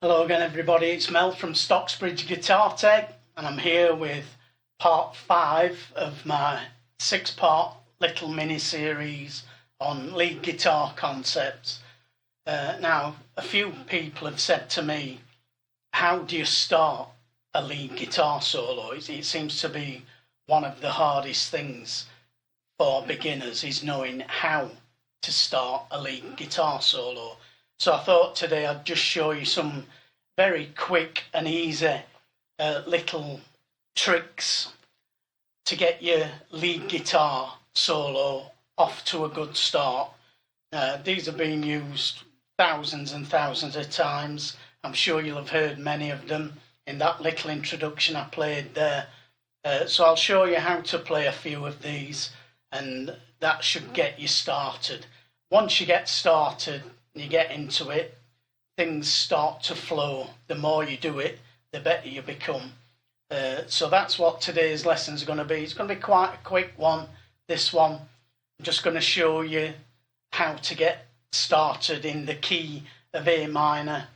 Hello again everybody, it's Mel from Stocksbridge Guitar Tech and I'm here with part 5 of my 6-part little mini-series on lead guitar concepts. Now, a few people have said to me, how do you start a lead guitar solo? It seems to be one of the hardest things for beginners, is knowing how to start a lead guitar solo. So I thought today I'd just show you some very quick and easy little tricks to get your lead guitar solo off to a good start. These are being used thousands and thousands of times. I'm sure you'll have heard many of them in that little introduction I played there. So I'll show you how to play a few of these, and that should get you started. Once you get started and you get into it, things start to flow. The more you do it, the better you become. So that's what today's lesson is going to be. It's going to be quite a quick one, this one. I'm just going to show you how to get started in the key of A minor.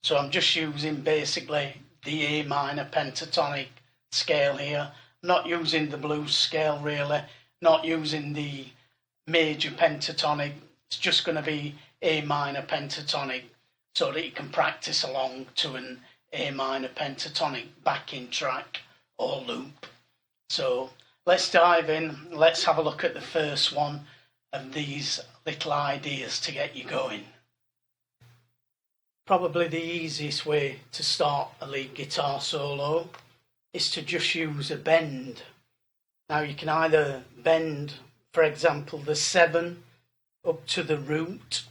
So I'm just using basically the A minor pentatonic scale here. I'm not using the blues scale really, not using the major pentatonic. It's just going to be A minor pentatonic so that you can practice along to an A minor pentatonic backing track or loop. So let's dive in. Let's have a look at the first one of these little ideas to get you going. Probably the easiest way to start a lead guitar solo is to just use a bend. Now you can either bend, for example, the 7 up to the root,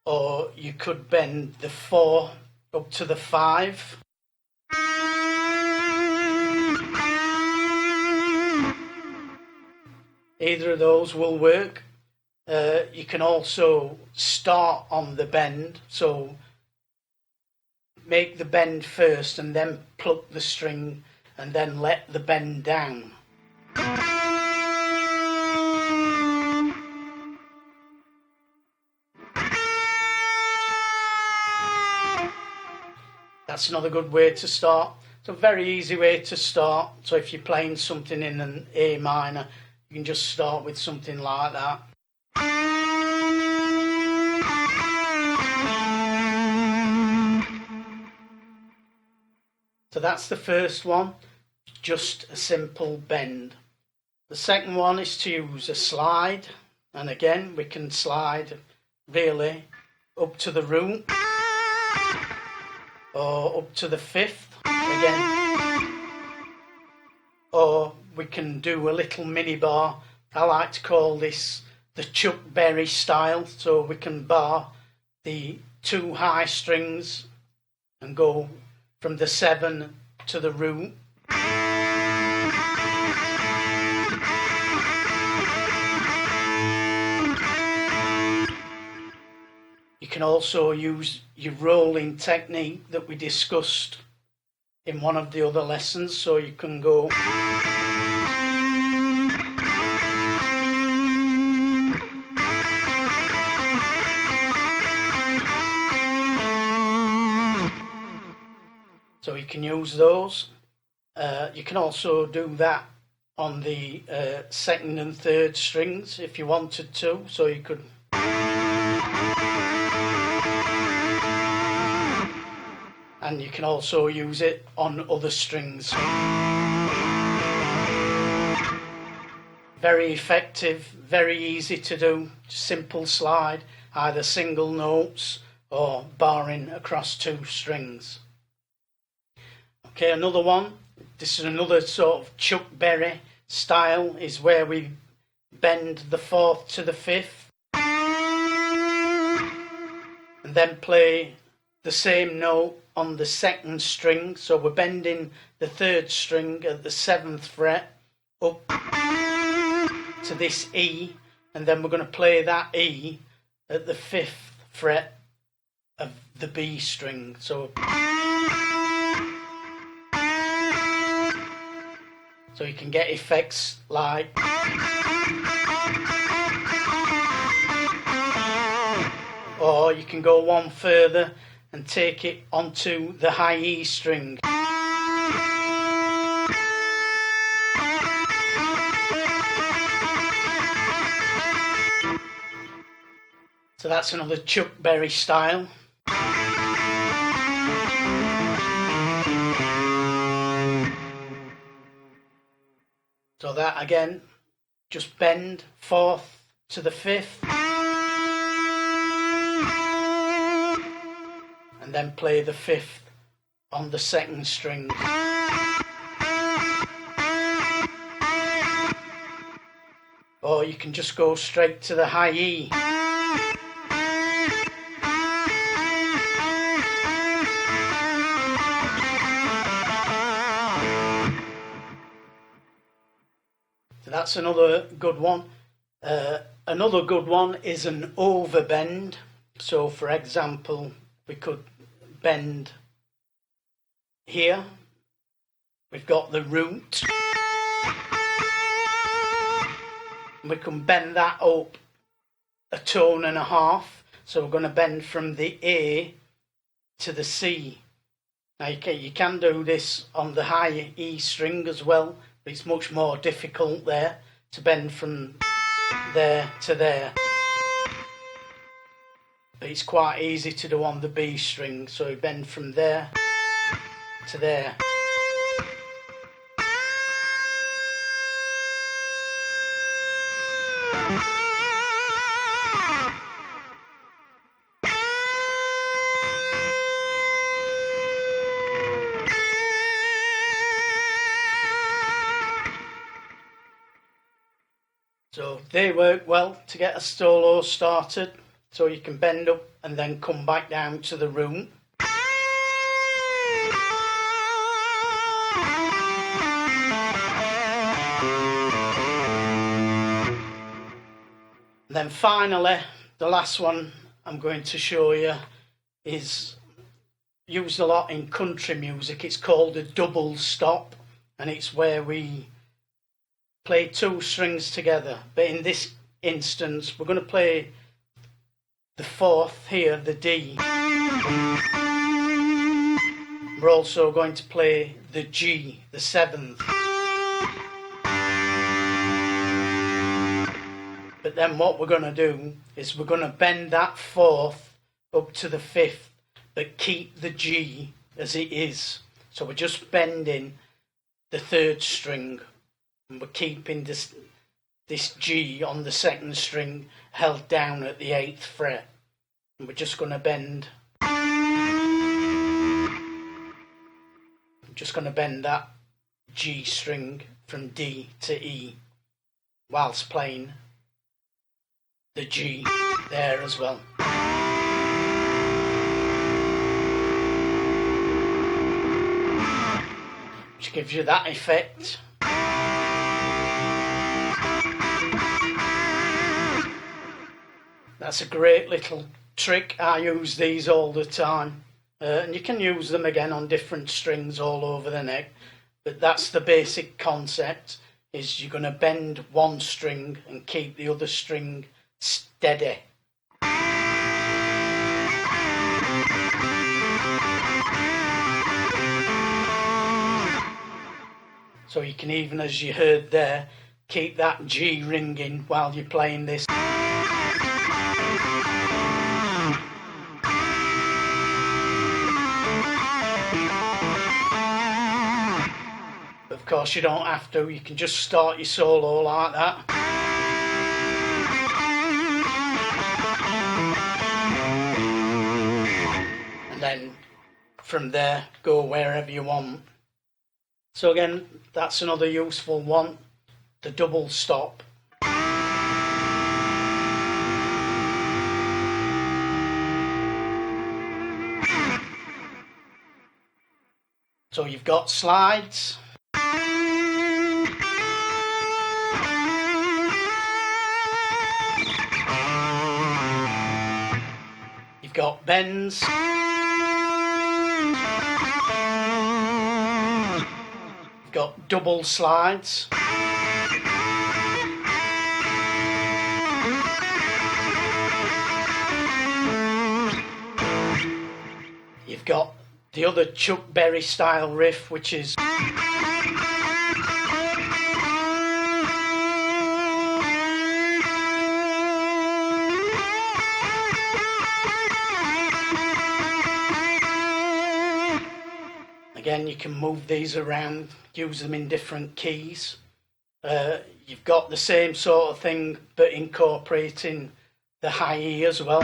or you could bend the 4 up to the 5. Either of those will work. You can also start on the bend, so make the bend first and then pluck the string and then let the bend down. That's another good way to start. It's a very easy way to start. So if you're playing something in an A minor, you can just start with something like that. So that's the first one, just a simple bend. The second one is to use a slide, and again we can slide really up to the root or up to the 5th again, or we can do a little mini bar. I like to call this the Chuck Berry style, so we can bar the 2 high strings and go from the 7 to the root. You can also use your rolling technique that we discussed in one of the other lessons, so you can go so you can use those. You can also do that on the 2nd and 3rd strings if you wanted to, so you could and you can also use it on other strings. Very effective, very easy to do, simple slide, either single notes or barring across 2 strings. Okay, another one, this is another sort of Chuck Berry style, is where we bend the 4th to the 5th and then play the same note on the 2nd string. So we're bending the 3rd string at the 7th fret up to this E, and then we're going to play that E at the 5th fret of the B string. So you can get effects like or you can go one further and take it onto the high E string. So that's another Chuck Berry style. So that again, just bend 4th to the 5th and then play the 5th on the 2nd string. Or you can just go straight to the high E. So that's another good one. Another good one is an overbend. So for example, we could bend here. We've got the root. We can bend that up a tone and a half. So we're going to bend from the A to the C. Now you can do this on the high E string as well, but it's much more difficult there to bend from there to there. But it's quite easy to do on the B string, so you bend from there to there. So they work well to get a solo started, so you can bend up and then come back down to the root. And then finally, the last one I'm going to show you is used a lot in country music. It's called a double stop, and it's where we play 2 strings together, but in this instance we're going to play the 4th here, the D. We're also going to play the G, the 7th. But then what we're going to do is we're going to bend that 4th up to the 5th, but keep the G as it is. So we're just bending the 3rd string, and we're keeping this G on the 2nd string held down at the 8th fret, and we're just going to bend that G string from D to E whilst playing the G there as well. Which gives you that effect. That's a great little trick. I use these all the time, and you can use them again on different strings all over the neck, but that's the basic concept, is you're going to bend one string and keep the other string steady. So you can even, as you heard there, keep that G ringing while you're playing this. Of course you don't have to, you can just start your solo like that. And then from there go wherever you want. So again, that's another useful one, the double stop. So you've got slides. You've got bends. You've got double slides. you've got the other Chuck Berry style riff, which is again, you can move these around, use them in different keys. You've got the same sort of thing, but incorporating the high E as well.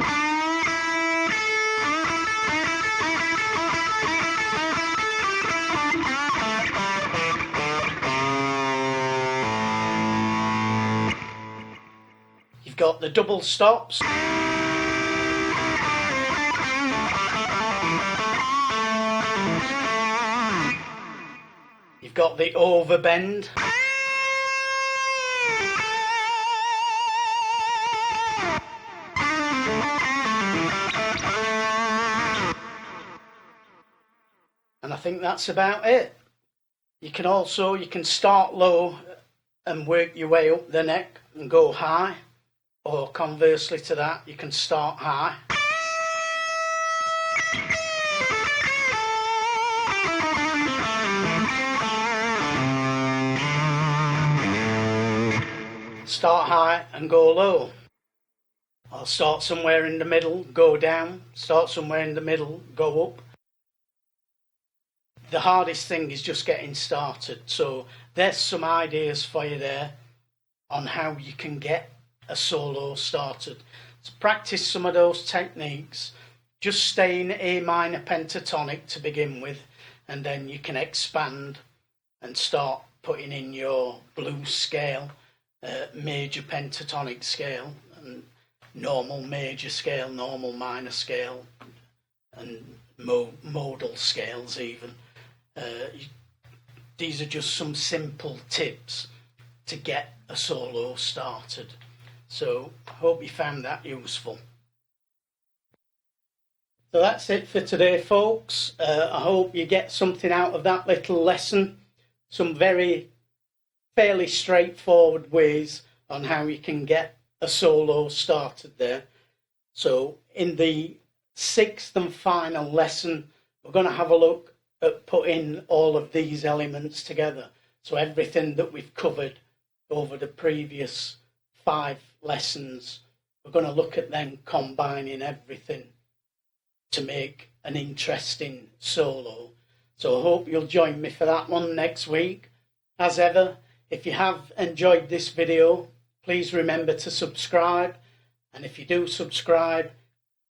You've got the double stops. You've got the overbend. And I think that's about it. You can start low and work your way up the neck and go high, or conversely to that, you can start high. Start high and go low. I'll start somewhere in the middle, go down, start somewhere in the middle, go up. The hardest thing is just getting started. So there's some ideas for you there on how you can get a solo started. So practice some of those techniques. Just stay in A minor pentatonic to begin with, and then you can expand and start putting in your blues scale, major pentatonic scale, and normal major scale, normal minor scale, and modal scales even. These are just some simple tips to get a solo started. So I hope you found that useful. So that's it for today, folks. I hope you get something out of that little lesson. Some fairly straightforward ways on how you can get a solo started there. So in the 6th and final lesson, we're going to have a look at putting all of these elements together. So everything that we've covered over the previous 5 lessons, we're going to look at then combining everything to make an interesting solo. So I hope you'll join me for that one next week. As ever, if you have enjoyed this video, please remember to subscribe. And if you do subscribe,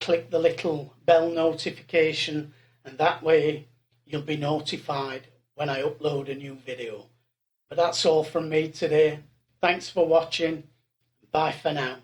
click the little bell notification, and that way you'll be notified when I upload a new video. But that's all from me today. Thanks for watching. Bye for now.